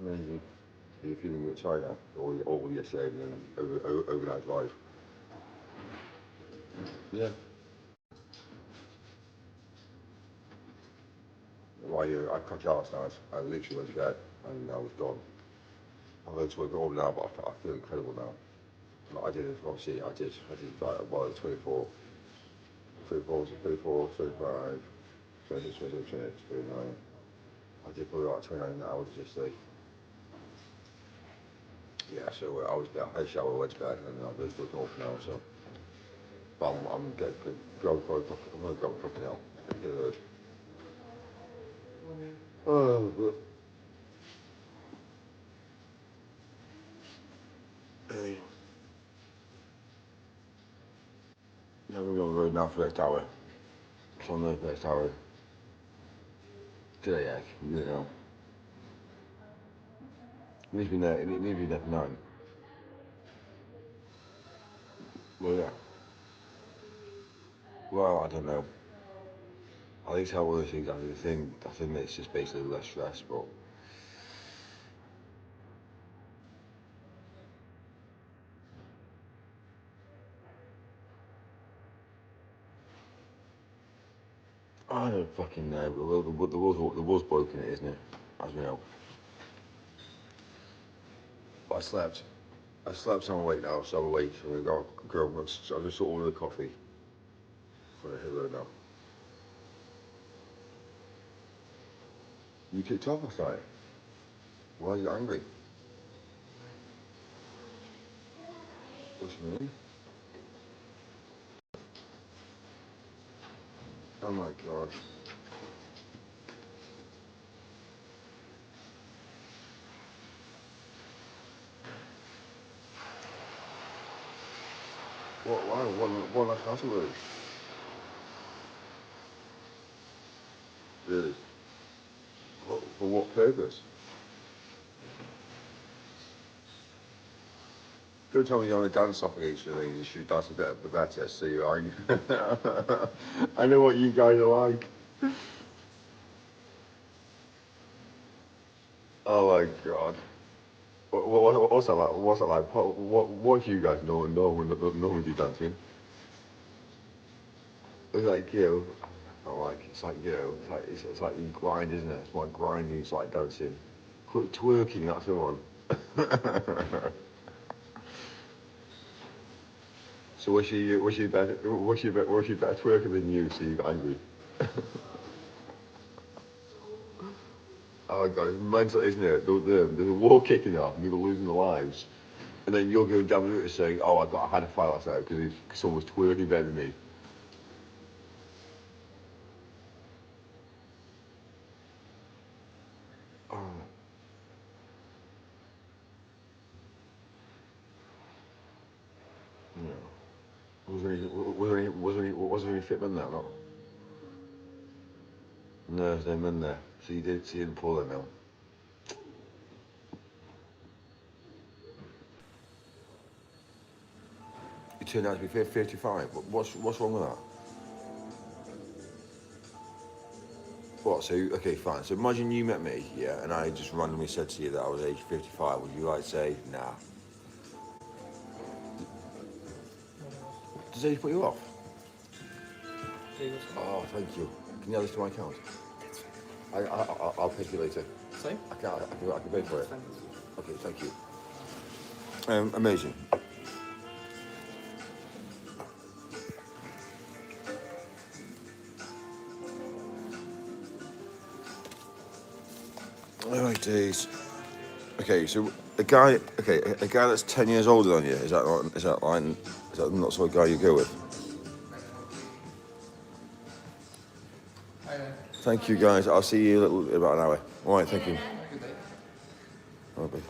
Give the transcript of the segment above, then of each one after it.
Amazing. You're feeling a bit tired now, all yesterday and then overnight drive. Yeah. Well, I cut last night. I literally went to bed and I was gone. I've had to work all now, but I feel incredible now. Like I did it, obviously, I did like, well, 24, 34, 34, 35, 26, 27, 28, 29. I did probably like 29 hours yesterday. Yeah, so I was there, I had a shower, went to bed, and then I'm just looking off now, so. But I'm getting grab for I'm gonna grab a fucking hell. Good. Oh, but, hey, yeah, we're going to go now for the next hour. So on the next hour. Today, yeah, you know. It needs to be there, it needs to be there for 9. Well, yeah. Well, I don't know. I think it's how all those things are. I think it's just basically less stress, but I don't fucking know. The world's broken, it isn't it? As we know. But I slept. So I'm awake now, so I'm awake. So I'm gonna go. I just ordered a coffee for a hello now. You kicked off last night. Why are you angry? What's your name? Oh my god. What? Why? What last afterwards? Really? For what purpose? Don't tell me you're on a dance off against your thing. You should dance a bit better. See, I know what you guys are like. Oh my god. What's that like? What's that like? What do you guys normally do dancing? It's like, it's like, it's like you grind, isn't it? It's like grinding, it's like dancing. Twerking, that's the one. So was she better twerking than you, so you got angry? Oh my god, it's mental, isn't it? There's a war kicking off, and people losing their lives. And then you're going down the route saying, oh, I had a fight last night because someone was twerking better than me. Oh, yeah. Was there any fit men there or not? No, there's no men there. So you didn't pull them out. You turned out to be 55. What's wrong with that? What? So okay, fine. So imagine you met me, yeah, and I just randomly said to you that I was age 55. Would you like say, nah? Does age put you off? Oh, thank you. Can you add this to my account? I'll pay you later. Sorry? I can pay for it. Okay, thank you. Amazing. Oh my days. Okay, so a guy that's 10 years older than you, is that not sort of guy you go with? Thank you guys. I'll see you in about an hour. All right, thank you. Bye.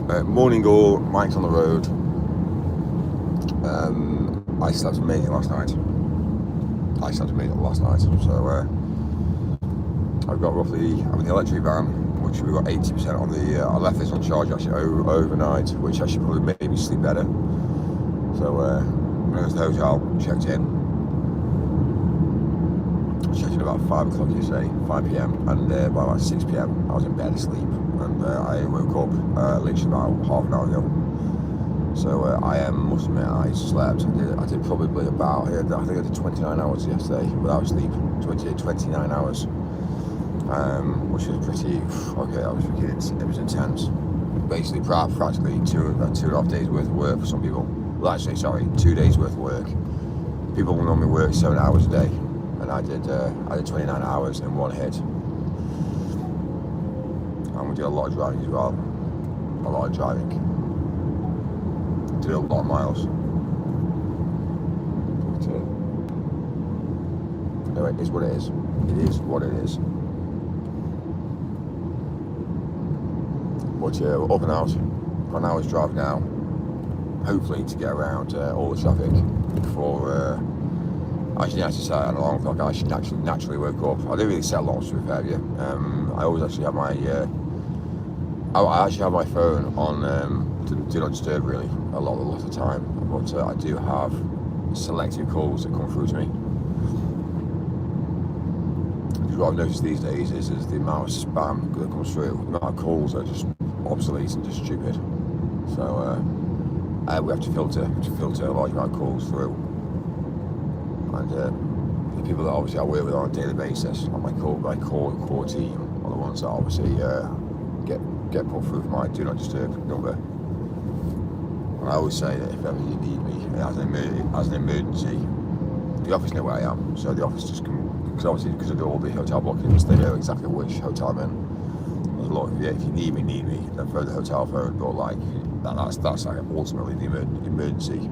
Morning all, Mike's on the road. I slept amazing last night. So I've got roughly, I'm in the electric van, which we've got 80% on the, I left this on charge actually overnight, which I should probably made me sleep better. So when I was at the hotel, checked in about 5 o'clock yesterday, 5 p.m, and by about 6 p.m, I was in bed asleep, and I woke up literally about half an hour ago. So I must admit, I slept. I did probably about, I think I did 29 hours yesterday without sleep. 29 hours, which was pretty, okay, it was intense. Basically, practically two and a half days worth of work for some people. Well, actually, sorry, 2 days worth of work. People will normally work 7 hours a day, and I did 29 hours in one hit. And we did a lot of driving as well. A lot of driving. Did a lot of miles. Anyway, it is what it is. It is what it is. But we're up and out. Got an hour's drive now. Hopefully to get around all the traffic before. I should actually set an alarm clock. I should naturally wake up. I don't really set alarms to be fair with you. I always actually have my. I actually have my phone on. Do not disturb really a lot of the time, but I do have selective calls that come through to me. Because what I've noticed these days is the amount of spam that comes through, the amount of calls are just obsolete and just stupid. So we have to filter a large amount of calls through, and the people that obviously I work with on a daily basis on my core team are the ones that obviously get put through for my do not disturb number. I always say that if ever you need me as an emergency, the office know where I am. So the office just can, because I do all the hotel bookings, they know exactly which hotel I'm in. Look, if you need me, then phone the hotel phone. But like that's like ultimately the emergency.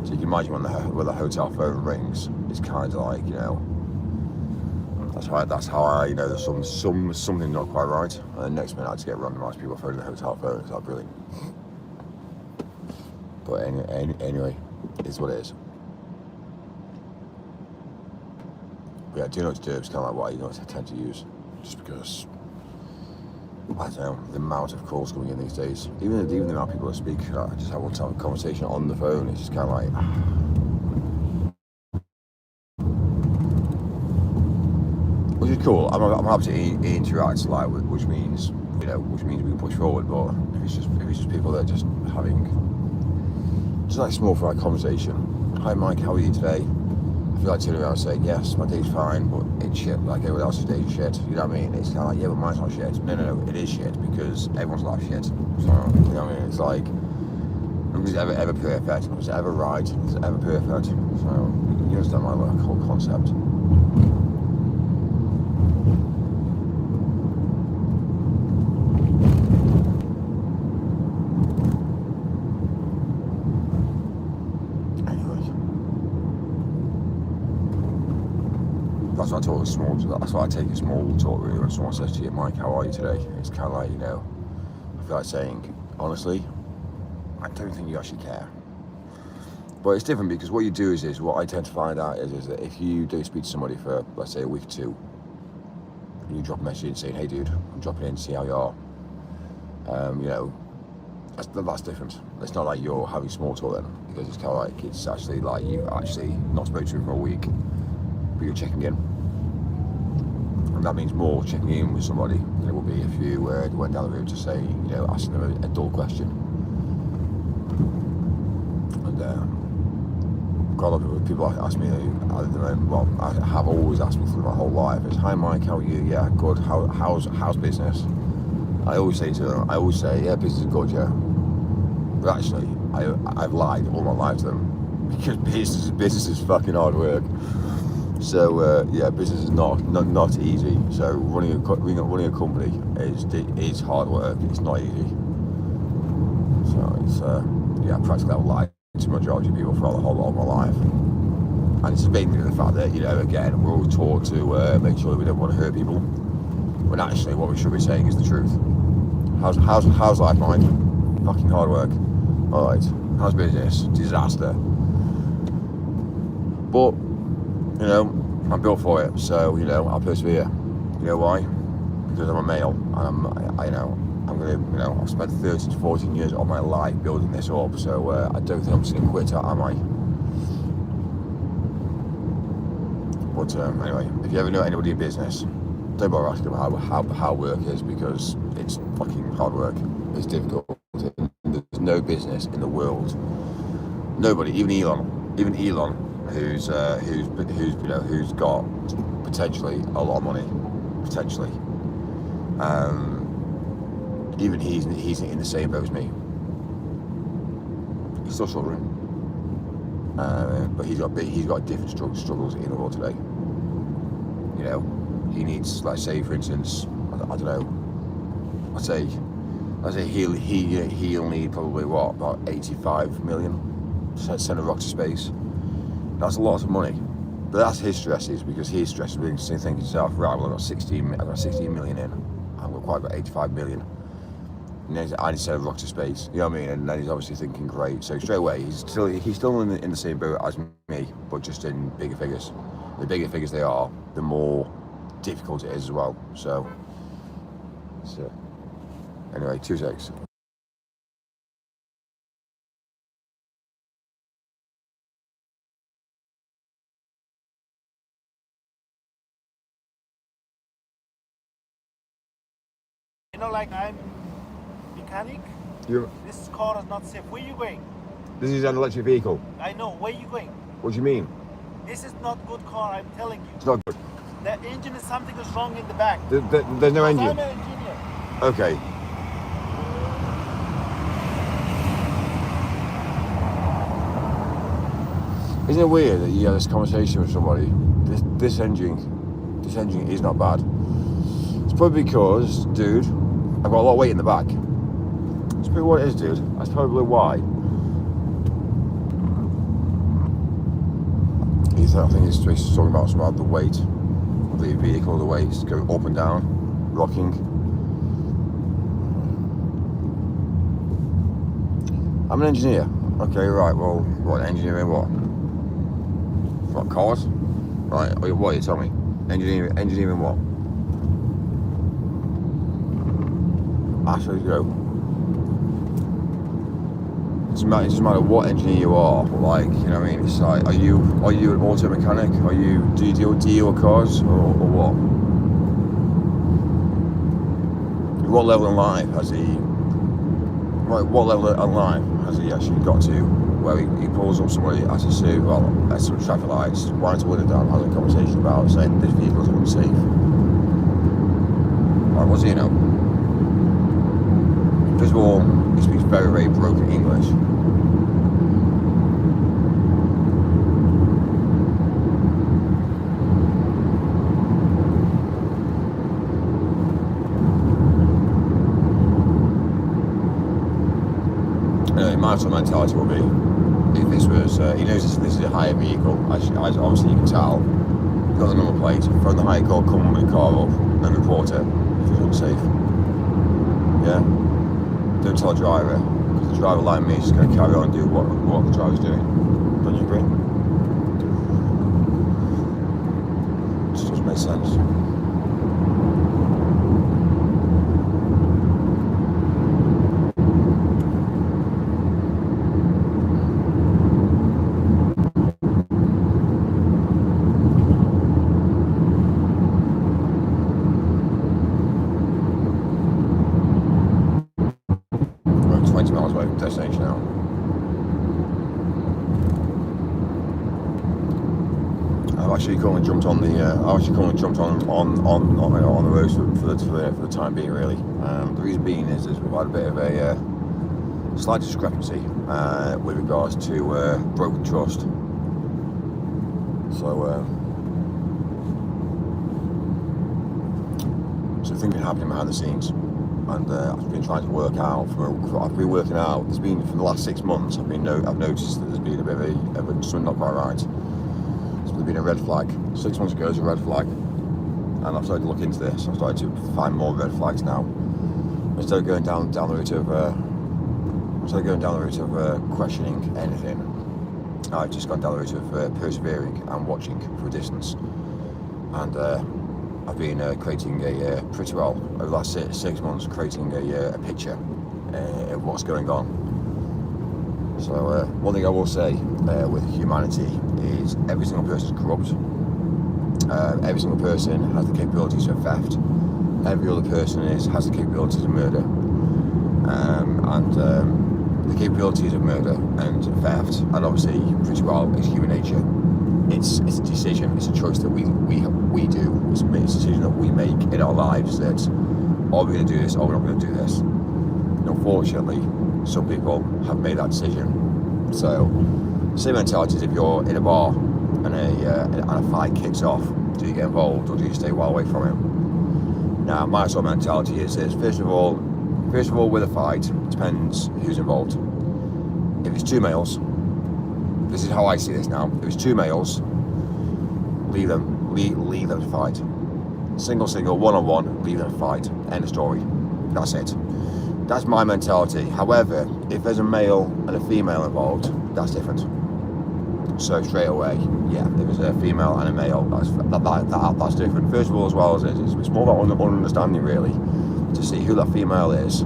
So you can imagine when the hotel phone rings, it's kind of like, you know, that's how I know there's something not quite right. And the next minute I just get randomised people phoning the hotel phone. It's like brilliant. But anyway, it's what it is. But yeah, do not disturb is kind of like what I tend to use, just because I don't know the amount of calls coming in these days. Even the amount of people that speak, I just want to have a conversation on the phone. It's just kind of like. Which is cool. I'm happy to interact, like, which means we can push forward. But if it's just people that are just having just like small fry conversation. Hi Mike, how are you today? I feel like turning around and saying yes, my day's fine, but it's shit. Like everyone else's day's shit. You know what I mean? It's kind of like, yeah, but mine's not shit. No, it is shit because everyone's life's shit. So you know what I mean? It's like nobody's ever perfect. Nobody's ever right. Nobody's ever perfect. So you understand my whole concept. That's why I take a small talk really when someone says to you, Mike, how are you today? It's kind of like, you know, I feel like saying, honestly, I don't think you actually care. But it's different because what you do is what I tend to find out is that if you do speak to somebody for, let's say, a week or two, and you drop a message saying, hey dude, I'm dropping in to see how you are, you know, that's different. It's not like you're having small talk then, because it's kind of like, it's actually like you've actually not spoken to him for a week, but you're checking in. And that means more checking in with somebody than it would be if you went down the route to say, you know, asking them a dull question. And quite a lot of people ask me, well, I have always asked me through my whole life, is, hi Mike, how are you? Yeah, good. How's business? I always say to them, yeah, business is good, yeah. But actually, I've lied all my life to them, because business is fucking hard work. So yeah, business is not easy. So running a company is hard work. It's not easy. So it's yeah, practically I've lied to the majority of people for the whole lot of my life. And it's mainly the fact that, you know, again, we're always taught to make sure that we don't want to hurt people, when actually what we should be saying is the truth. How's life, Mike? fucking hard work. Alright, how's business? Disaster. But, you know, I'm built for it, so, you know, I'll persevere. You know why? Because I'm a male, and I'm gonna, you know, I've spent 13 to 14 years of my life building this up, so I don't think I'm just gonna quit, am I? But anyway, if you ever know anybody in business, don't bother asking them how work is, because it's fucking hard work. It's difficult. There's no business in the world, nobody, even Elon, who's got potentially a lot of money, potentially. Even he's in the same boat as me. He's still struggling, but he's got different struggles in the world today. You know, he needs, like, say for instance, I don't know. I'd say he'll need probably what, about 85 million to send a rocket to space. That's a lot of money, but that's his stresses, because his stress is being thinking to himself, right, well, I've got 16 million in, I've got quite about 85 million. And then I need to send a rocket to space, you know what I mean? And then he's obviously thinking, great. So straight away, he's still in the same boat as me, but just in bigger figures. The bigger figures they are, the more difficult it is as well. So anyway, 2 secs. You know, like, I'm mechanic. This car is not safe. Where are you going? This is an electric vehicle. I know. Where are you going? What do you mean? This is not good car, I'm telling you. It's not good. The engine is something is wrong in the back. There's no engine. I'm an engineer. Okay. Isn't it weird that you have this conversation with somebody? This engine is not bad. It's probably because, dude, I've got a lot of weight in the back. That's probably what it is, dude. That's probably why. I think he's talking about the weight of the vehicle, the weight going up and down, rocking. I'm an engineer. Okay, right, well, what, engineering what? What, cars? Right, what, you tell me? Engineering what? Actually, you know, it doesn't matter what engineer you are, like, you know what I mean? It's like, are you an auto mechanic? Do you deal with cars, or what? What level in life has he actually got to where he pulls up somebody at some traffic lights, winds the window down, having a conversation about saying this vehicle is unsafe? Like, what's he know? First of all, he speaks very, very broken English. My sort of mentality will be, if this was, he knows this is a hire vehicle, as obviously you can tell, you've got the number plate, phone the hire car, come with the car up and report it if it's unsafe. Yeah? Don't tell a driver, because the driver like me is just going to carry on and do what the driver's doing. Don't you agree? It just doesn't make sense. Destination now. I've actually currently jumped on the road for the time being, really. The reason being is we've had a bit of a slight discrepancy with regards to broken trust. So things been happening behind the scenes. And I've been trying to work out. I've been working out. There's been, for the last 6 months, I've noticed that there's been a bit of something not quite right. There's been a red flag. 6 months ago, there's a red flag, and I've started to look into this. I've started to find more red flags now. Instead of going down the route of instead of going down the route of questioning anything, I've just gone down the route of persevering and watching for a distance. And I've been creating pretty well over the last 6 months, creating a picture of what's going on. So one thing I will say with humanity is every single person is corrupt. Every single person has the capabilities of theft. Every other person has the capabilities of murder. The capabilities of murder and theft, and obviously pretty well, is human nature. It's a decision, it's a choice that we do. It's a decision that we make in our lives that, are we going to do this or we're not going to do this? And unfortunately, some people have made that decision. So, same mentality as if you're in a bar and a fight kicks off. Do you get involved or do you stay well away from it? Now, my sort of mentality is this: first of all, with a fight, it depends who's involved. If it's two males, this is how I see this now. If it's two males, leave them to fight. Single, one-on-one, leave them to fight. End of story. That's it. That's my mentality. However, if there's a male and a female involved, that's different. So straight away, yeah, if there's a female and a male, that's different. First of all, as well as it's more about understanding really, to see who that female is.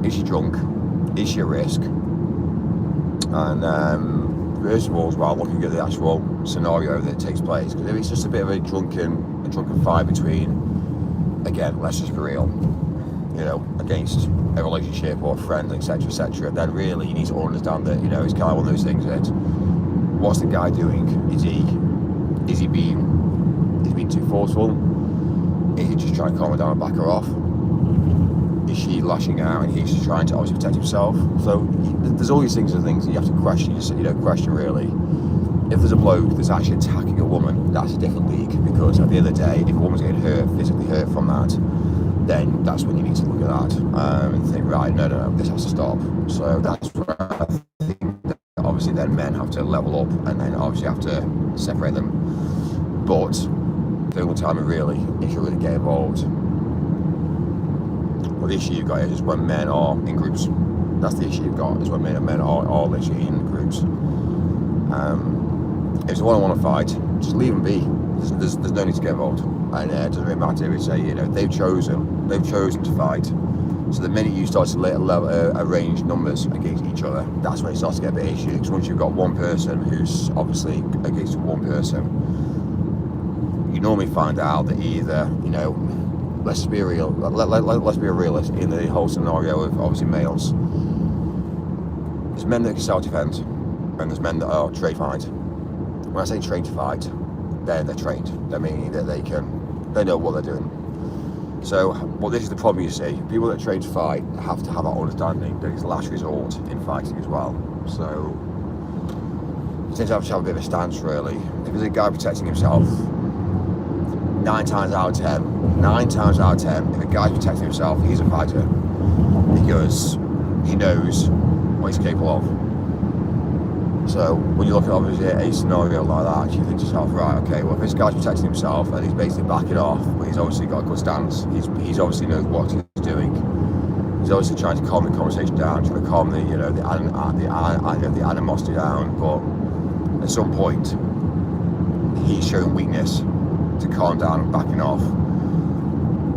Is she drunk? Is she at risk? And first of all, as well, looking at the actual scenario that takes place, because if it's just a bit of a drunken fight between, again, let's just be real, against a relationship or a friend, etc., then really you need to understand that, it's kind of one of those things that, what's the guy doing? Is he being too forceful? Is he just trying to calm her down and back her off? Is she lashing out and he's just trying to obviously protect himself? So there's all these things that you have to question. Question really. If there's a bloke that's actually attacking a woman, that's a different league, because at the end of the day, if a woman's getting physically hurt from that, then that's when you need to look at that and think, right, no, this has to stop. So that's where I think that obviously then men have to level up and then obviously have to separate them. But the only time it really is you really get involved. Well, the issue you've got is when men are in groups. That's the issue you've got, is when men are literally in groups. If it's a one-on-one fight, just leave them be. There's no need to get involved. And it doesn't really matter if they've chosen to fight. So the minute you start to arrange numbers against each other, that's when it starts to get a bit issue. Because once you've got one person who's obviously against one person, you normally find out that either, let's be real. Let's be a realist in the whole scenario of obviously males. There's men that can self-defend, and there's men that are trained to fight. When I say trained to fight, they're trained. That meaning that they know what they're doing. So, this is the problem you see. People that train to fight have to have that understanding that it's the last resort in fighting as well. So, you tend to have a bit of a stance really. If there's a guy protecting himself, 9 times out of 10, if a guy's protecting himself, he's a fighter, because he knows what he's capable of. So when you look at obviously a scenario like that, you think to yourself, right, okay, well if this guy's protecting himself and he's basically backing off, but he's obviously got a good stance, he's obviously knows what he's doing. He's obviously trying to calm the conversation down, trying to calm the animosity down, but at some point he's showing weakness to calm down and backing off.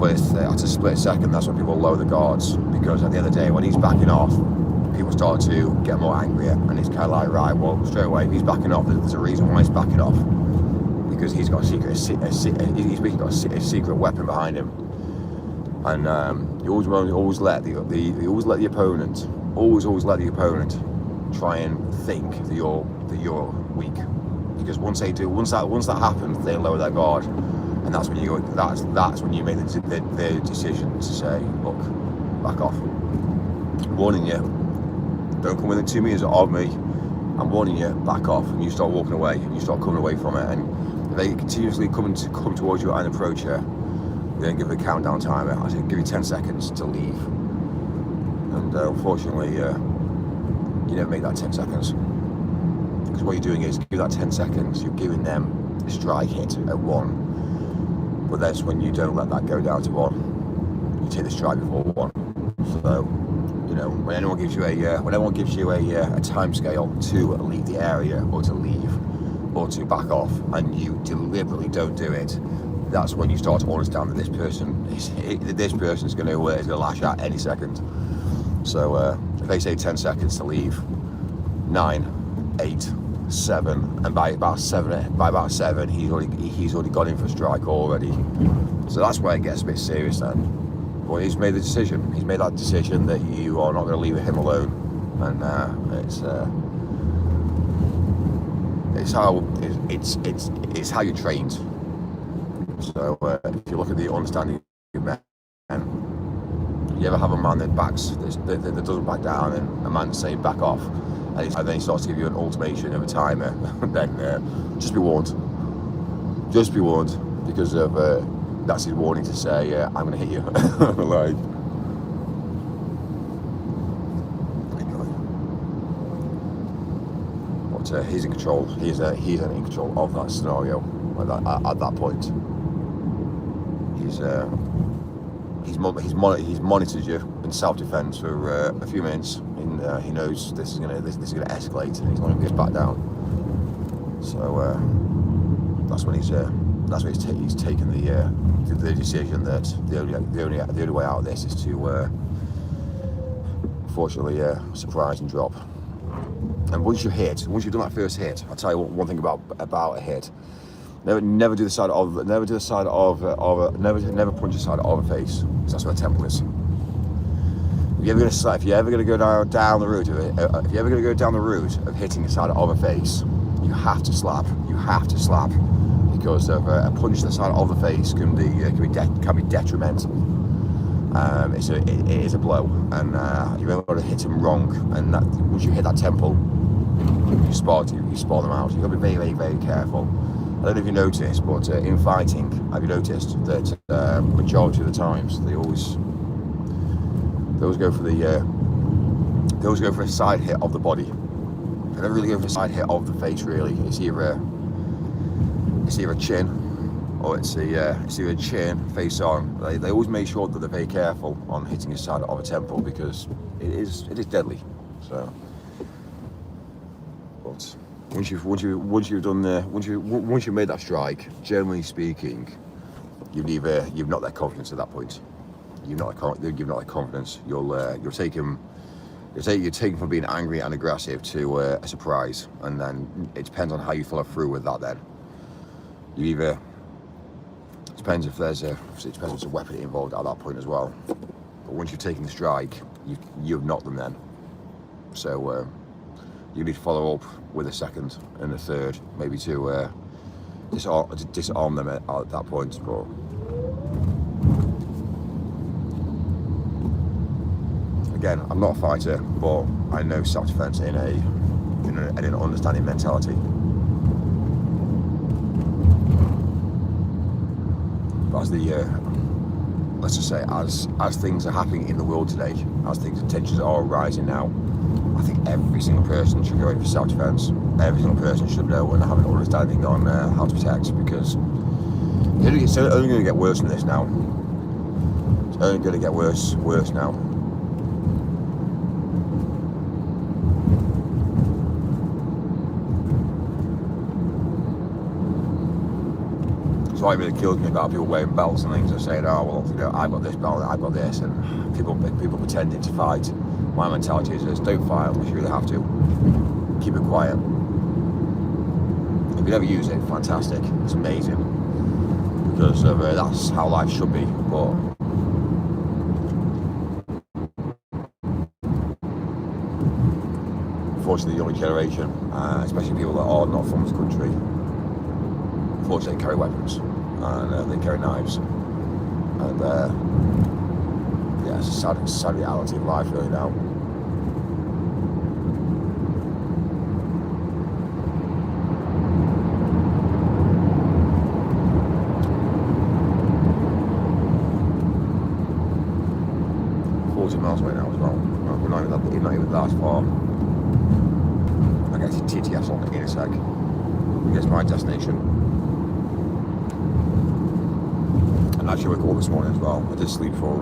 But at a split second, that's when people lower the guards, because at the end of the day, when he's backing off, people start to get more angrier, and it's kind of like, right, well, straight away, if he's backing off, there's a reason why he's backing off, because he's got a secret weapon behind him. And you always let the opponent try and think that you're weak, because once that happens, they lower their guard, and that's when you make the decision to say, look, back off. I'm warning you. Don't come within 2 meters of me. I'm warning you, back off. And you start walking away, and you start coming away from it. And if they continuously come towards you and approach you, then give it a countdown timer. I say, give you 10 seconds to leave. And unfortunately, you never make that 10 seconds. Because what you're doing is, give that 10 seconds, you're giving them a strike hit at 1. But that's when you don't let that go down to 1. You take the strike before 1. So, You know, when anyone gives you a time scale to leave the area or to leave or to back off, and you deliberately don't do it, that's when you start to understand that this person is going to lash out any second. So if they say 10 seconds to leave, 9, 8, 7, and by about seven, he's already gone in for a strike already. So that's where it gets a bit serious then. Well, he's made the decision. He's made that decision that you are not going to leave him alone, and it's how you're trained. So if you look at the understanding of men, you ever have a man that doesn't back down, and a man saying back off, and then he starts to give you an ultimatum of a timer, then just be warned. Just be warned, because of that's his warning to say, I'm going to hit you. Like, but he's in control. He's in control of that scenario at that point. He's monitored you in self-defense for a few minutes, and he knows this is gonna escalate, and he's not going to get back down. So that's when he's taken the decision that the only way out of this is to unfortunately surprise and drop. And once you've done that first hit, I'll tell you one thing about a hit. Never punch the side of a face, because that's where the temple is. If you're ever going to go down the route of hitting the side of a face, you have to slap. Because a punch to the side of the face can be detrimental. It is a blow, and you're able to hit him wrong. And once you hit that temple, you spot them out. You've got to be very, very, very careful. I don't know if you noticed, but in fighting, have you noticed that majority of the times they always go for a side hit of the body. They never really go for a side hit of the face. Really, it's either a chin, or it's either a chin, face on. They always make sure that they're very careful on hitting the side of a temple, because it is deadly. So, but once you've made that strike, generally speaking, you've not that confidence at that point. You've not that confidence. You're taken from being angry and aggressive to a surprise, and then it depends on how you follow through with that. Then it depends if there's a weapon involved at that point as well. But once you've taken the strike, you've knocked them then. So you need to follow up with a second and a third, maybe to disarm them at that point. But again, I'm not a fighter, but I know self-defense in an understanding mentality. But let's just say, as things are happening in the world today, as tensions are rising now, I think every single person should go in for self-defense. Every single person should know and have an understanding on how to protect, because it's only going to get worse than this now. It's only going to get worse now. So it really kills me about people wearing belts and things and saying, oh, well, I've got this belt, I've got this, and people pretending to fight. My mentality is don't fight unless you really have to. Keep it quiet. If you never use it, fantastic. It's amazing. Because that's how life should be. But unfortunately, the younger generation, especially people that are not from this country, unfortunately, they carry weapons and they carry knives. And it's a sad reality of life really now. Miles away now as well. We're not even that far. I get to TTS on in a sec. I guess my destination. And didn't actually wake up this morning as well. I did sleep from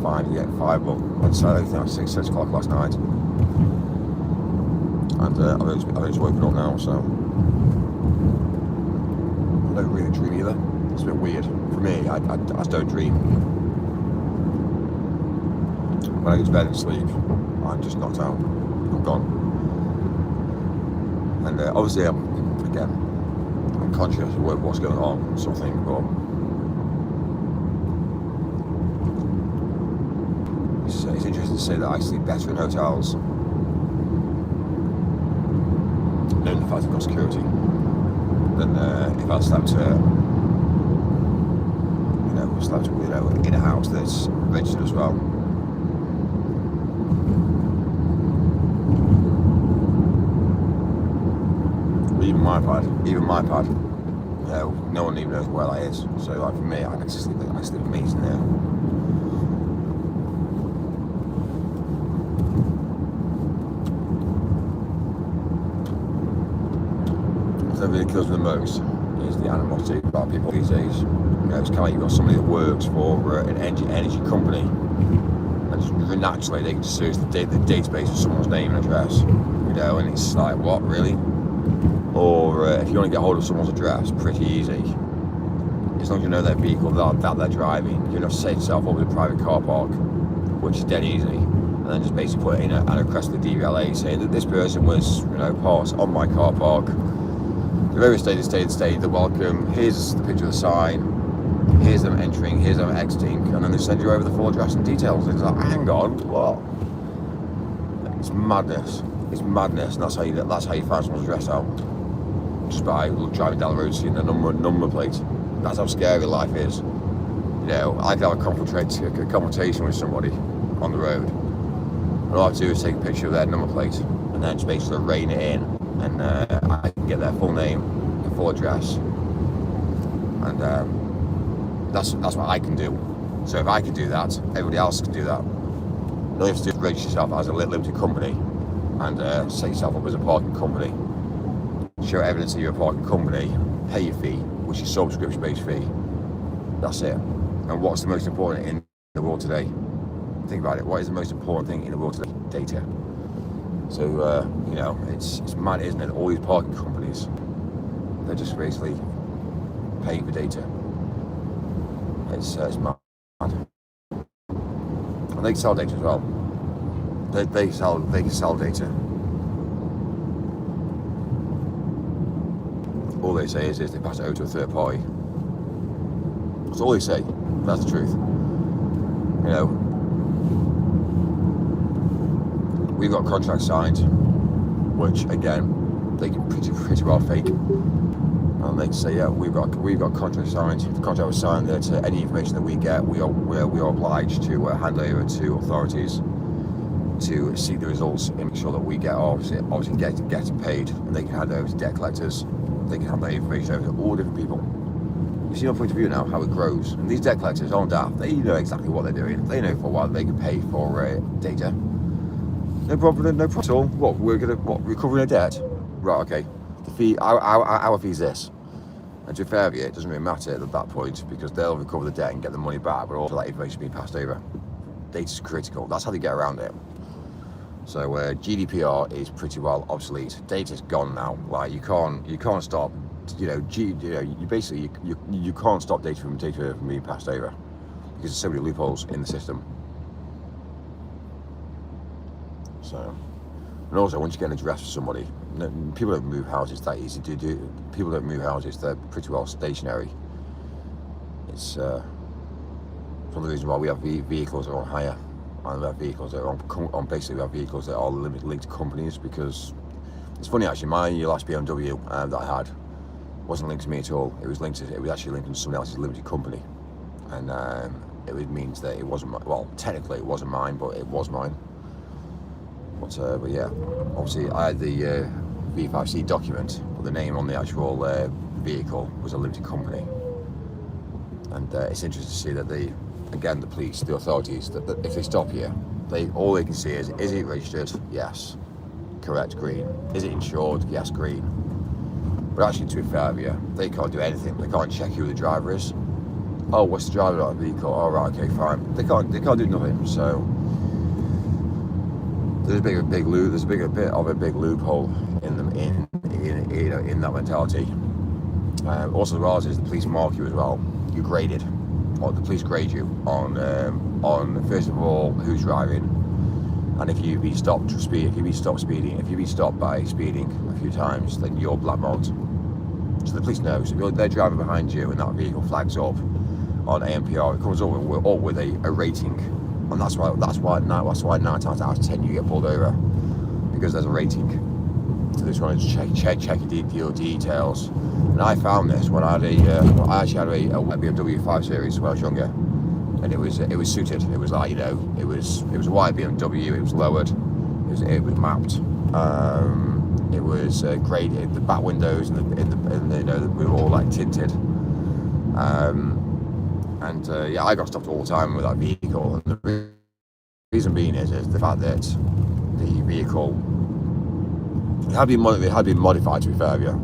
5, but on Saturday, I think 6 o'clock last night. And I've just woken up now, so I don't really dream either. It's a bit weird. For me, I just don't dream. When I go to bed and sleep, I'm just knocked out. I'm gone. And obviously, I'm conscious of what's going on, something, but it's interesting to say that I sleep better in hotels, knowing the fact I've got security, than if I slept in a house that's registered as well. Even my pad, no one even knows where that is. So like for me, I sleep amazing there. What really kills me the most is the animosity about people these days. It's kind of like you've got somebody that works for an energy company, and just naturally they can just search the database of someone's name and address, and it's like, what, really? Or if you want to get hold of someone's address, pretty easy. As long as you know their vehicle that they're driving, you just set yourself up with a private car park, which is dead easy, and then just basically put in a request to the DVLA saying that this person was, parked on my car park. The various stated, they're welcome. Here's the picture of the sign. Here's them entering. Here's them exiting, and then they send you over the full address and details. It's like, hang on, what? It's madness. It's madness, and that's how you find someone's address out. Just by driving down the road, seeing the number plate. That's how scary life is. I could have a confrontation with somebody on the road, and all I have to do is take a picture of their number plate, and then just basically rein it in, and I can get their full name, their full address, and that's what I can do. So if I can do that, everybody else can do that. All you have to do is register yourself as a limited company, and set yourself up as a parking company. Show evidence that you're a parking company, pay your fee, which is a subscription-based fee. That's it. And what's the most important in the world today? Think about it. What is the most important thing in the world today? Data. So, it's mad, isn't it? All these parking companies, they're just basically paying for data. It's mad. And they can sell data as well. They can sell data. All they say is they pass it over to a third party. That's all they say. That's the truth. We've got contracts signed, which again they can pretty well fake, and they can say, yeah, we've got contracts signed. If the contract was signed, that any information that we get, we are obliged to hand over to authorities to see the results and make sure that we get obviously getting paid, and they can hand over to debt collectors. They can hand that information over to all different people. You see my point of view now, how it grows. And these debt collectors aren't daft. They know exactly what they're doing. They know for a while they can pay for data. No problem at all. What, recovering a debt? Right, okay. The fee, our fee is this. And to be fair with you, it doesn't really matter at that point, because they'll recover the debt and get the money back, but also that information being passed over. Data's critical. That's how they get around it. So GDPR is pretty well obsolete. Data's gone now. Like you can't stop. You can't stop data from being passed over, because there's so many loopholes in the system. So, and also once you get an address for somebody, people don't move houses that easy to do. People don't move houses. They're pretty well stationary. It's one of the reasons why we have vehicles that are on hire. And we have vehicles that are basically we have vehicles that are linked to companies, because it's funny actually, my last BMW that I had wasn't linked to me at all. It was actually linked to someone else's limited company, and it means that it wasn't technically it wasn't mine, but it was mine. But yeah, obviously I had the V5C document, but the name on the actual vehicle was a limited company, and it's interesting to see that the police, the authorities, that if they stop you, all they can see is it registered? Yes. Correct, green. Is it insured? Yes, green. But actually, to be fair with you, they can't do anything. They can't check who the driver is. oh, what's the driver of the vehicle? Oh, right, okay, fine. They can't do nothing. So there's a bit of a big loophole in that mentality. Also, the reality is the police mark you as well. You're graded, or the police grade you on first of all who's driving, and if you've been stopped by speeding a few times, then you're black marked. So the police know. So if they're driving behind you and that vehicle flags up on AMPR, it comes up with a rating, and that's why 9 times out of 10 you get pulled over, because there's a rating. So they just want to check your details. And I found this when I actually had a BMW 5 Series when I was younger, and it was suited. It was like, it was a white BMW. It was lowered. It was mapped. It was graded. The back windows and we were all like tinted. Yeah, I got stopped all the time with that vehicle. And the reason being is the fact that the vehicle had been modified, to be fair, yeah.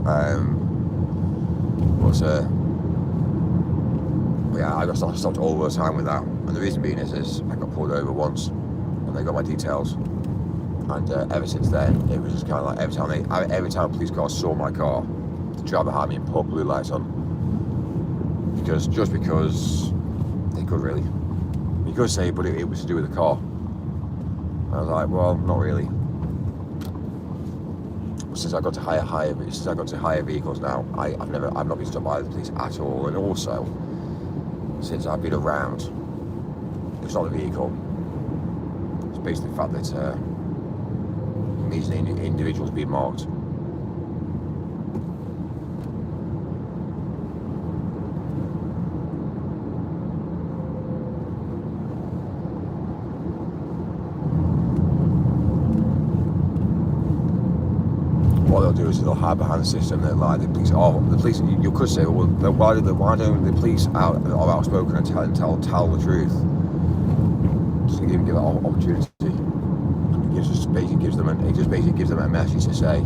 Yeah, I got stopped all the time with that. And the reason being is I got pulled over once, and they got my details. And ever since then, it was just kind of like every time a police car saw my car, the driver behind me and put blue lights on. Because they could really. You could say, but it was to do with the car. And I was like, well, not really. Since I got to higher vehicles now, I've not been stopped by the police at all. And also, since I've been around, it's not the vehicle. It's basically the fact that these individuals being marked. What they'll do is they'll hide behind the system. They're like, the police. You could say, well, why don't the police are outspoken and tell the truth? Just to give them an opportunity. It just basically gives them a message to say,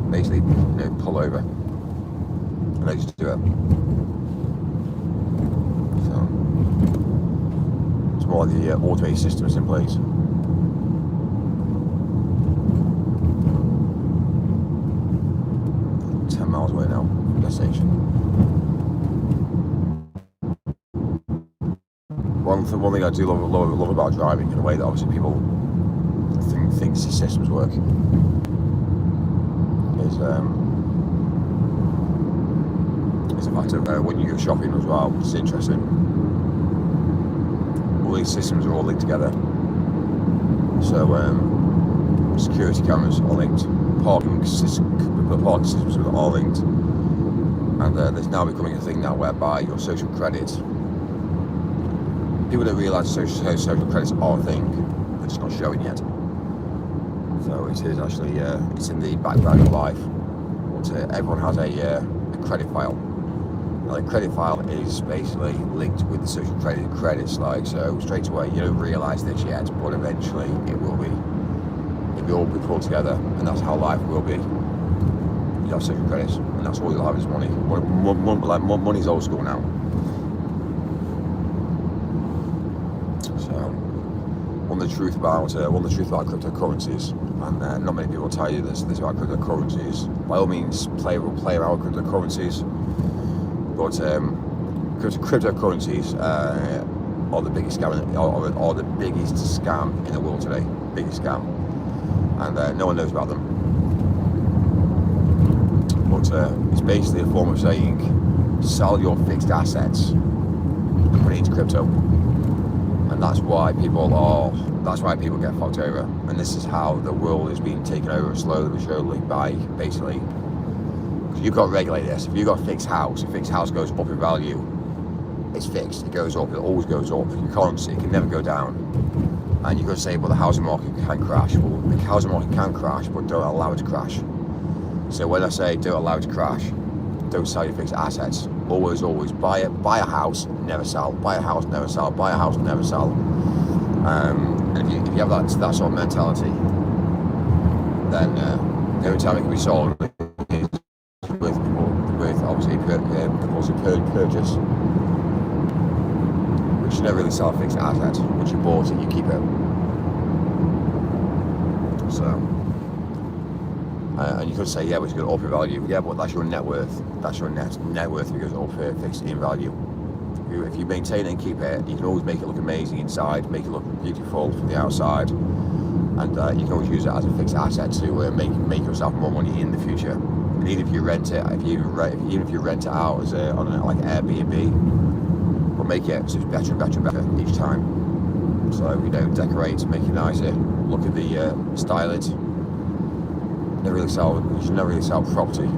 basically, pull over, and they just do it. So it's more like the automated systems in place. Miles away now from the destination. One thing I do love about driving, in a way that obviously people think the systems work, is the fact of when you go shopping as well. It's interesting. All these systems are all linked together. So security cameras are linked. Parking systems are all linked, and there's now becoming a thing now whereby your social credits, people don't realise social credits are a thing, they're just not showing yet. So it is actually it's in the background of life. But everyone has a credit file. Now the credit file is basically linked with the social credits, like, so straight away you don't realise this yet, but eventually it will be. It will all be pulled together, and that's how life will be. You have social credits, and that's all you'll have is money. Money's old school now. So, one of the truth about cryptocurrencies, and not many people tell you this about cryptocurrencies. By all means, play around with cryptocurrencies, but cryptocurrencies are the biggest scam, or the biggest scam in the world today. Biggest scam. And no one knows about them. But it's basically a form of saying, sell your fixed assets and put it into crypto. And that's why people get fucked over. And this is how the world is being taken over slowly but surely by basically, because you've got to regulate this. If you've got a fixed house goes up in value, it's fixed, it goes up, it always goes up. You can't see, it can never go down. And you could say, well, the housing market can crash. Well, the housing market can crash, but don't allow it to crash. So when I say don't allow it to crash, don't sell your fixed assets. Always buy a house, never sell. Buy a house, never sell. Buy a house, never sell. And if you have that sort of mentality, then the only time it can be sold is with obviously compulsive purchase. should never really sell a fixed asset. Once you bought it, you keep it. So, and you could say, yeah, but it's going to up in value. Yeah, but that's your net worth. That's your net worth because it's up fixed in value. If you maintain it and keep it, you can always make it look amazing inside, make it look beautiful from the outside, and you can always use it as a fixed asset to make yourself more money in the future. And even if you rent it, even if you rent it out as on like Airbnb, will make it so it's better and better and better each time. So decorate, make it nicer, look at the style it. You should never really sell property.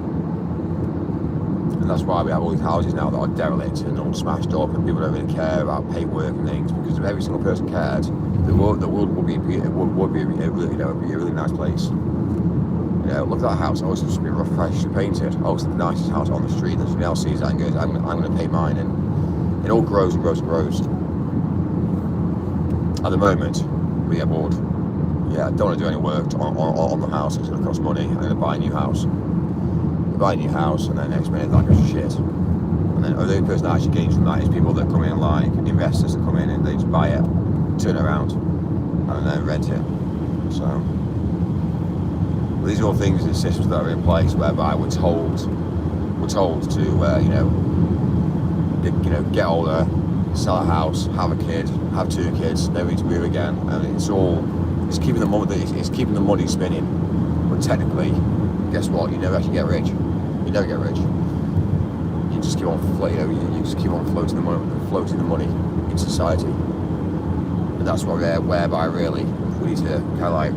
And that's why we have all these houses now that are derelict and all smashed up, and people don't really care about paperwork and things, because if every single person cared, the world would be a really nice place. Look at that house. Oh, it's just been freshly painted. Oh, it's the nicest house on the street. And somebody else sees that and goes, I'm going to pay mine, and it all grows and grows and grows. At the moment, we get bored. Yeah, I don't want to do any work on the house. It's going to cost money. I'm going to buy a new house. Buy a new house, and then next minute that goes to shit. And then the only person that actually gains from that is people that come in, like investors that come in and they just buy it, turn it around, and then rent it. So these are all things and systems that are in place whereby we're told to get older, sell a house, have a kid, have 2 kids, never need to move again, and it's keeping the money spinning. But technically, guess what? You never actually get rich. You never get rich. You just keep on floating the money in society, and that's whereby really we need to kind of like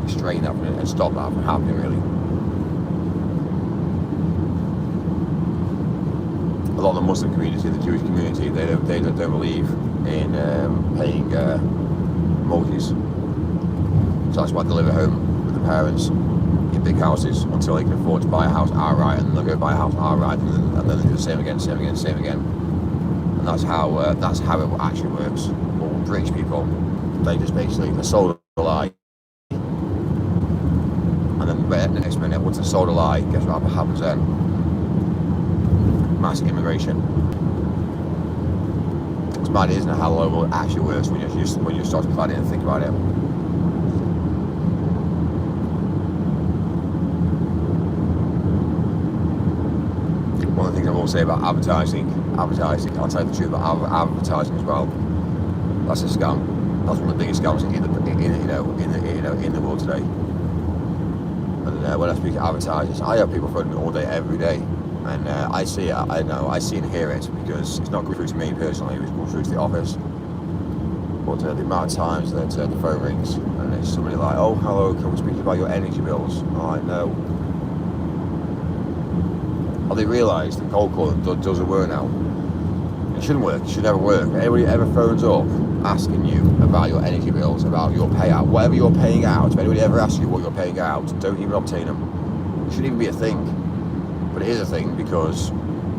restrain that and stop that from happening. Really, a lot of the Muslim community, the Jewish community, they don't believe in paying mortgages. So that's why they live at home with the parents in big houses until they can afford to buy a house outright, and they'll go buy a house outright, and then they do the same again. And that's how it actually works. But with British people, they're sold a lie, and then the next minute, once they're sold a lie, guess what happens then? Mass immigration. It's mad, isn't it, how low it actually works when you start to plan it and think about it. One of the things I will say about advertising, I'll tell you the truth about advertising as well. That's a scam. That's one of the biggest scams in the world today. And when I speak to advertisers, I have people phoning me all day, every day, and I see it. I see and hear it, because it's not going through to me personally. It's going through to the office. But the amount of times that the phone rings and it's somebody like, "Oh, hello, can we speak about your energy bills?" I'm like, no. Well, they realise that cold calling doesn't work now. It shouldn't work. It should never work. Anybody ever phones up asking you about your energy bills, about your payout, whatever you're paying out, if anybody ever asks you what you're paying out, don't even obtain them. It shouldn't even be a thing. But it is a thing, because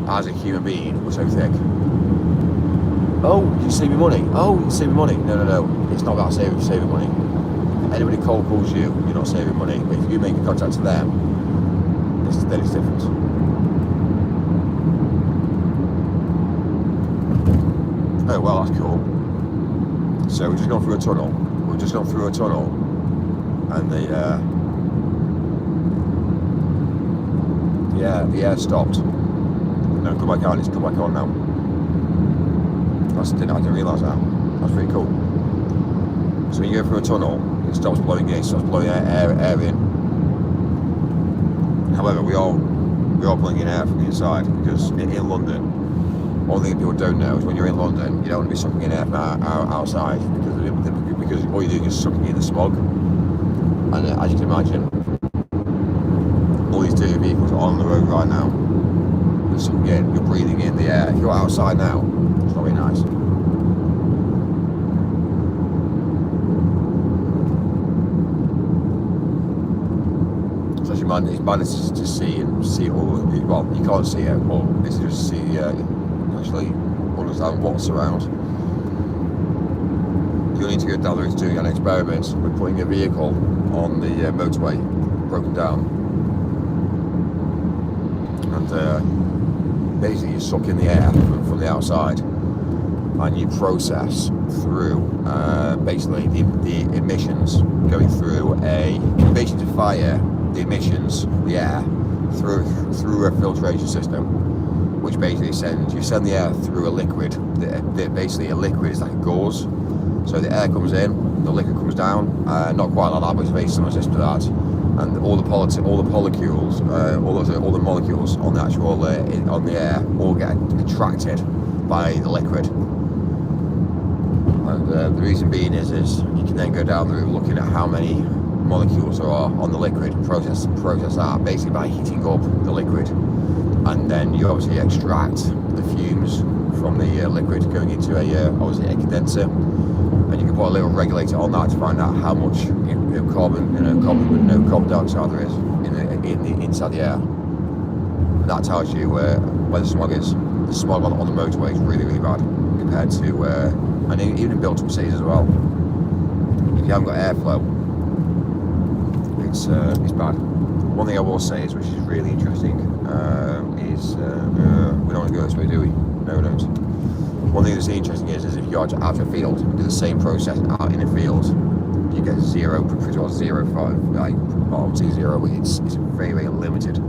as a human being, we're so thick. Oh, you can save me money. Oh, you can save me money. No. It's not about saving money. If anybody cold calls you, you're not saving money. But if you make a contact to them, then it's different. Oh, well, that's cool. So we've just gone through a tunnel. And the air stopped. No, come back on. It's come back on now. I didn't realise that. That's pretty cool. So when you go through a tunnel, it stops blowing in, it stops blowing air in. However, we are blowing in air from the inside, because in London, one thing that people don't know is when you're in London, you don't want to be sucking in air from outside, because all you're doing is sucking in the smog. And as you can imagine, all these dirty vehicles are on the road right now. You're sucking in, you're breathing in the air. If you're outside now, it's not very nice. It's actually madness to see all of it. Well, you can't see it, but it's just see actually understand what's around. You'll need to go down there to do an experiment with putting a vehicle on the motorway, broken down, and basically you suck in the air from the outside, and you process through basically the emissions going through basically to fire the emissions, the air, through a filtration system, which basically you send the air through a liquid. Basically a liquid is like a gauze, so the air comes in, the liquid comes down, not quite like that, but it's very similar to that. And all the molecules, all the molecules on the actual on the air all get attracted by the liquid. And the reason being is you can then go down the route looking at how many molecules there are on the liquid, process that basically by heating up the liquid, and then you obviously extract the fumes from the liquid going into obviously a condenser, and you can put a little regulator on that to find out how much carbon dioxide there is inside the air, and that tells you where the smog is. The smog on the motorway is really, really bad compared to and even in built-up cities as well. If you haven't got airflow, it's bad. One thing I will say is, which is really interesting, is we don't want to go this way, do we? No, we don't. One thing that's interesting is if you go out to a field and do the same process out in a field, you get zero, pretty much 0.5. Like, I would say zero, but it's very, very limited.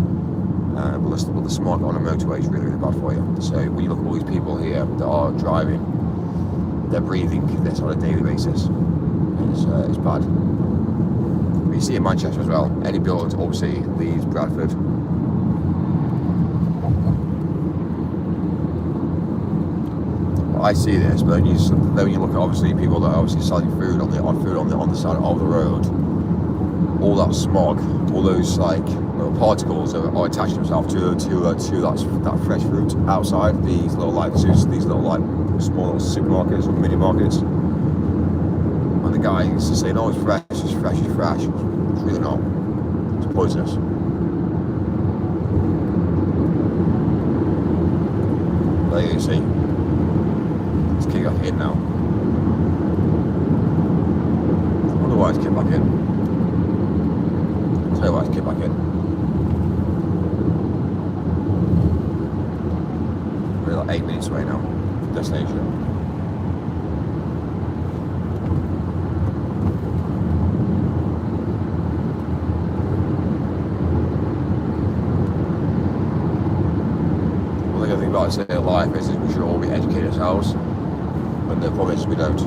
But the smog on a motorway is really, really bad for you. So when you look at all these people here that are driving, they're breathing this on a daily basis. It's bad. But you see in Manchester as well, any build, obviously, Leeds, Bradford. I see this, but then you look at obviously people that are obviously selling food on the side of the road. All that smog, all those like little particles that are attaching themselves to that fresh fruit outside these little small little supermarkets or mini markets. And the guy is just saying, "Oh, it's fresh, it's fresh, it's fresh." It's really not. It's poisonous. There you see. Let's kick back in now. I wonder why it's kicked back in. I'll tell you why it's kicked back in. We're like 8 minutes away now from destination. One thing I think about this in life is we should all be educating ourselves, but the problem is we don't.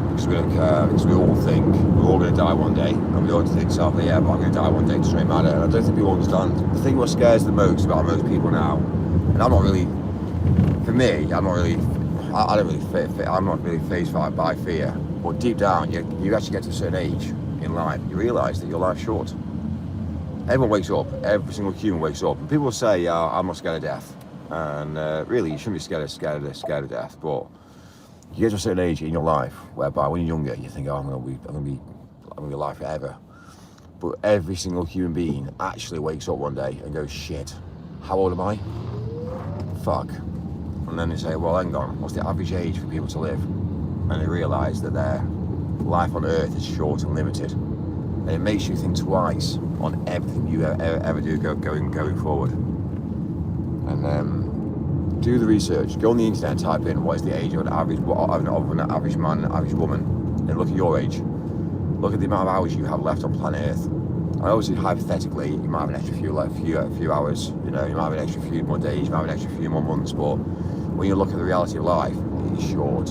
Because we don't care, because we all think we're all going to die one day, and we all think, but I'm going to die one day, it doesn't really matter. And I don't think people understand. The thing what scares the most about most people now, and I'm not really fazed by fear, but deep down, you actually get to a certain age in life, you realise that your life's short. Everyone wakes up, every single human wakes up, and people will say, I'm not scared of death. And really, you shouldn't be scared of death, but you get to a certain age in your life whereby when you're younger you think, I'm gonna be alive forever. But every single human being actually wakes up one day and goes, shit, how old am I? Fuck. And then they say, well, hang on, what's the average age for people to live? And they realise that their life on earth is short and limited. And it makes you think twice on everything you ever do going forward. And do the research. Go on the internet and type in what is the age of an average man, an average woman, and look at your age. Look at the amount of hours you have left on planet Earth. And obviously, hypothetically, you might have an extra few hours. You know, you might have an extra few more days, you might have an extra few more months. But when you look at the reality of life, it is short.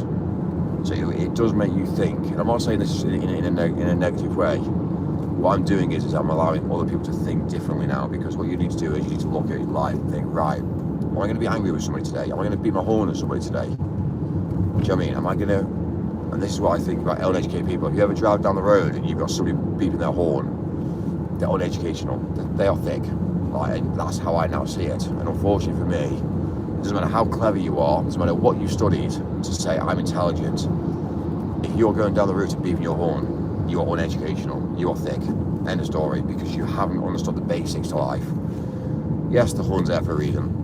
So it does make you think. And I'm not saying this in a negative way. What I'm doing is I'm allowing other people to think differently now, because what you need to do is you need to look at life and think, right, am I going to be angry with somebody today? Am I going to beat my horn at somebody today? Do you know what I mean? Am I going to... And this is what I think about uneducated people. If you ever drive down the road and you've got somebody beeping their horn, they're uneducational. They are thick. Like, and that's how I now see it. And unfortunately for me, it doesn't matter how clever you are, it doesn't matter what you studied to say I'm intelligent. If you're going down the road and beeping your horn, you are uneducational. You are thick. End of story. Because you haven't understood the basics to life. Yes, the horn's there for a reason.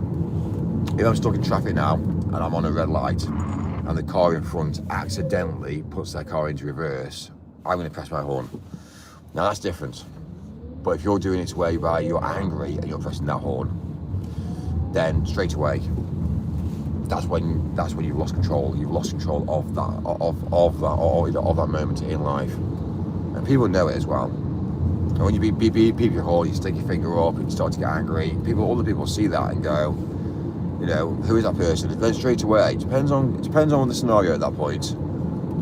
If I'm stuck in traffic now and I'm on a red light and the car in front accidentally puts their car into reverse, I'm going to press my horn. Now that's different. But if you're doing it whereby you're angry and you're pressing that horn, then straight away that's when you've lost control. You've lost control of that moment in life, and people know it as well. And when you beep your horn, you stick your finger up and you start to get angry. Other people see that and go, who is that person? And then straight away, it depends on the scenario at that point.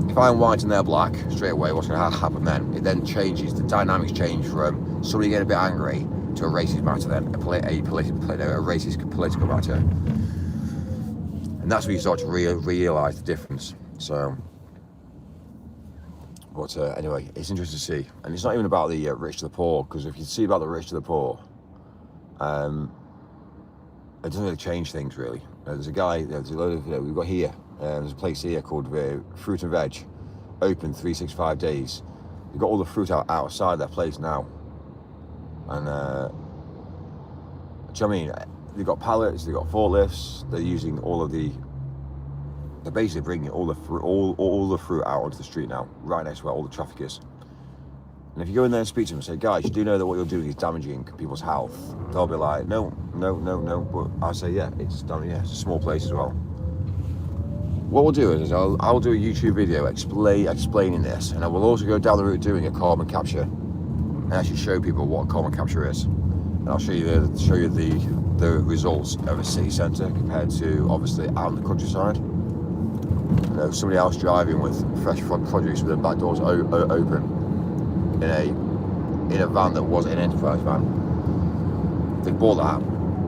If I'm white and they're black, straight away, what's going to happen then? It then changes. The dynamics change from somebody getting a bit angry to a racist matter, then a racist political matter. And that's when you start to realise the difference. So, but anyway, it's interesting to see. And it's not even about the rich to the poor, because if you see about the rich to the poor, it doesn't really change things, really. There's a guy, there's a load of, we've got here, there's a place here called Fruit and Veg, open 365 days. They've got all the fruit outside their place now. And, do you know what I mean? They've got pallets, they've got forklifts, they're using they're basically bringing all the fruit out onto the street now, right next to where all the traffic is. And if you go in there and speak to them and say, guys, you do know that what you're doing is damaging people's health, they'll be like, no. But I say, yeah, it's a small place as well. What we'll do is I'll do a YouTube video explaining this, and I will also go down the route doing a carbon capture and actually show people what carbon capture is. And I'll show you the results of a city centre compared to obviously out in the countryside. Somebody else driving with fresh produce with the back doors open in a van that was an enterprise van. They bought that.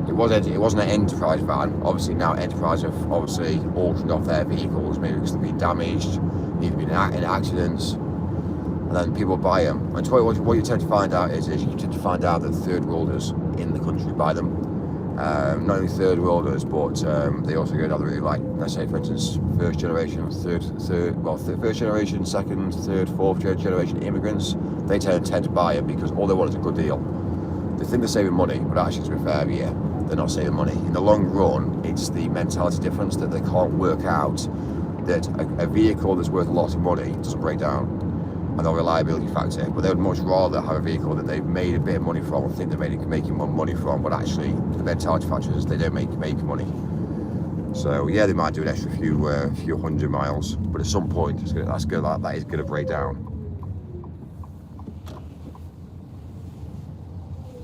It wasn't an enterprise van. Obviously now enterprise have obviously auctioned off their vehicles, maybe because they've been damaged, maybe been in accidents, and then people buy them. And what you tend to find out is you tend to find out that third worlders in the country buy them. Not only third worlders, but they also go down the route, like, let's say, for instance, first generation, first generation, second, third, fourth generation immigrants. They tend to buy it because all they want is a good deal. They think they're saving money, but actually, to be fair, yeah, they're not saving money. In the long run, it's the mentality difference that they can't work out that a vehicle that's worth a lot of money doesn't break down. And the reliability factor, but they would much rather have a vehicle that they've made a bit of money from, or think they're making more money from, but actually the mentality factor is they don't make money. So yeah, they might do an extra few hundred miles, but at some point that is going to break down.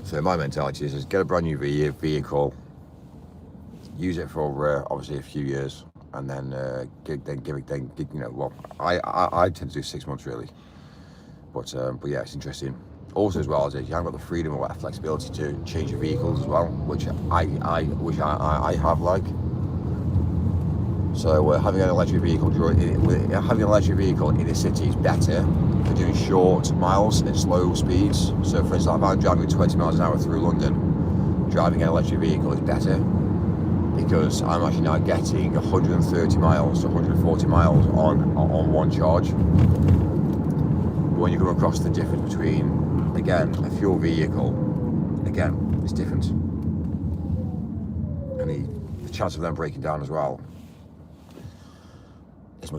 So my mentality is get a brand new vehicle, use it for obviously a few years, and then I tend to do 6 months really. But yeah, it's interesting. Also, as well, as you haven't got the freedom or flexibility to change your vehicles as well, which I have like. So having an electric vehicle in a city is better for doing short miles and slow speeds. So for instance, if I'm driving 20 miles an hour through London, driving an electric vehicle is better because I'm actually now getting 130 miles to 140 miles on one charge. When you come across the difference between, again, a fuel vehicle, again, it's different. And the chance of them breaking down as well is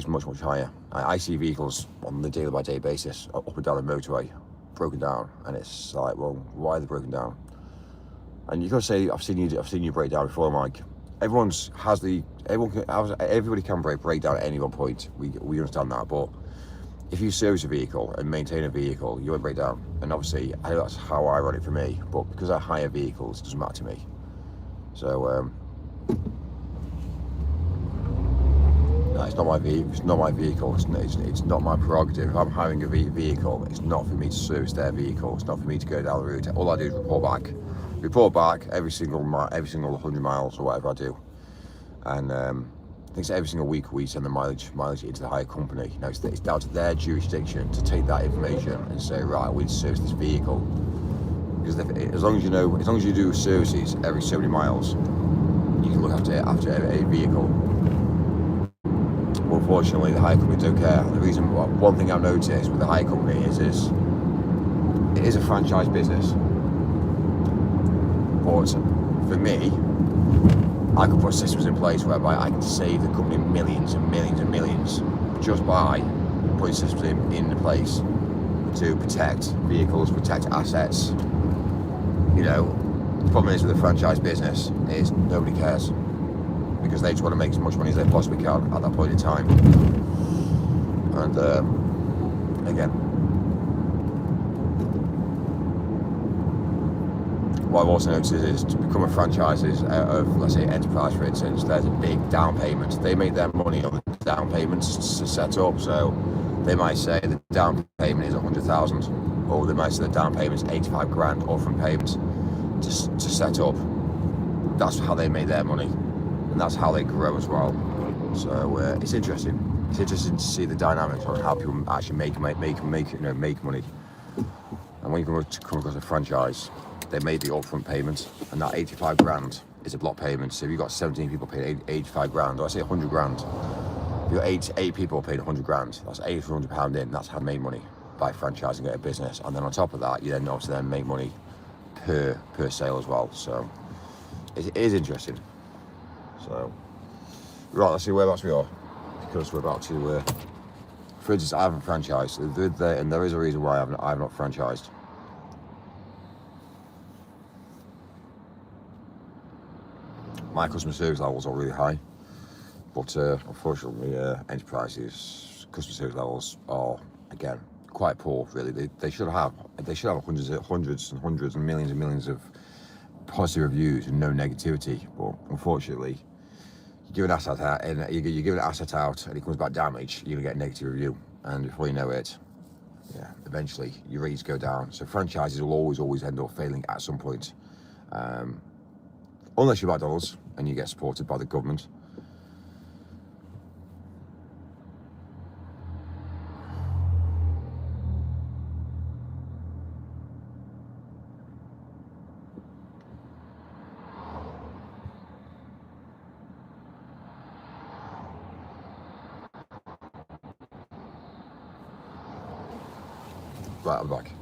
much higher. I see vehicles on the day by day basis up and down the motorway broken down, and it's like, well, why are they broken down? And you could say, I've seen you break down before, Mike. Everybody can break down at any one point. We understand that, but if you service a vehicle and maintain a vehicle, you won't break down. And obviously, that's how I run it for me. But because I hire vehicles, it doesn't matter to me. So, no, it's not my vehicle. It's not my vehicle. It's not my prerogative. If I'm hiring a vehicle, it's not for me to service their vehicle. It's not for me to go down the route. All I do is report back every single 100 miles or whatever I do. And I think it's every single week we send the mileage into the hire company. Now it's down to their jurisdiction to take that information and say, right, we need to service this vehicle. Because as long as you do services every so many miles, you can look after a vehicle. Unfortunately, the hire company don't care. One thing I've noticed with the hire company is it is a franchise business. But for me, I could put systems in place whereby I can save the company millions and millions and millions just by putting systems in place to protect vehicles, protect assets. You know, the problem is with the franchise business is nobody cares. because they just want to make as much money as they possibly can at that point in time. And again, what I've also noticed is to become a franchise of, let's say, enterprise, for instance, there's a big down payment. They make their money on the down payments to set up. So they might say the down payment is 100,000, or they might say the down payment is 85 grand upfront payment to set up. That's how they make their money, and that's how they grow as well. So it's interesting. It's interesting to see the dynamics on how people actually make money. And when you come across a franchise, they made the upfront payment, and that 85 grand is a block payment. So if you've got 17 people paying 85 grand, or I say 100 grand, if you've got eight people paying 100 grand, that's £800 in. That's how they make money by franchising a business. And then on top of that, you then obviously then make money per sale as well. So it is interesting. So right, let's see whereabouts we are, because we're about to. For instance, I haven't franchised, and there is a reason why I've not franchised. My customer service levels are really high, but unfortunately, enterprises' customer service levels are again quite poor. Really, they should have hundreds and millions of positive reviews and no negativity. But unfortunately, you give an asset out, and you give an asset out, and it comes back damaged, you're gonna get a negative review, and before you know it, yeah, eventually your rates go down. So franchises will always end up failing at some point. Unless you're McDonald's and you get supported by the government. Right, I'm back.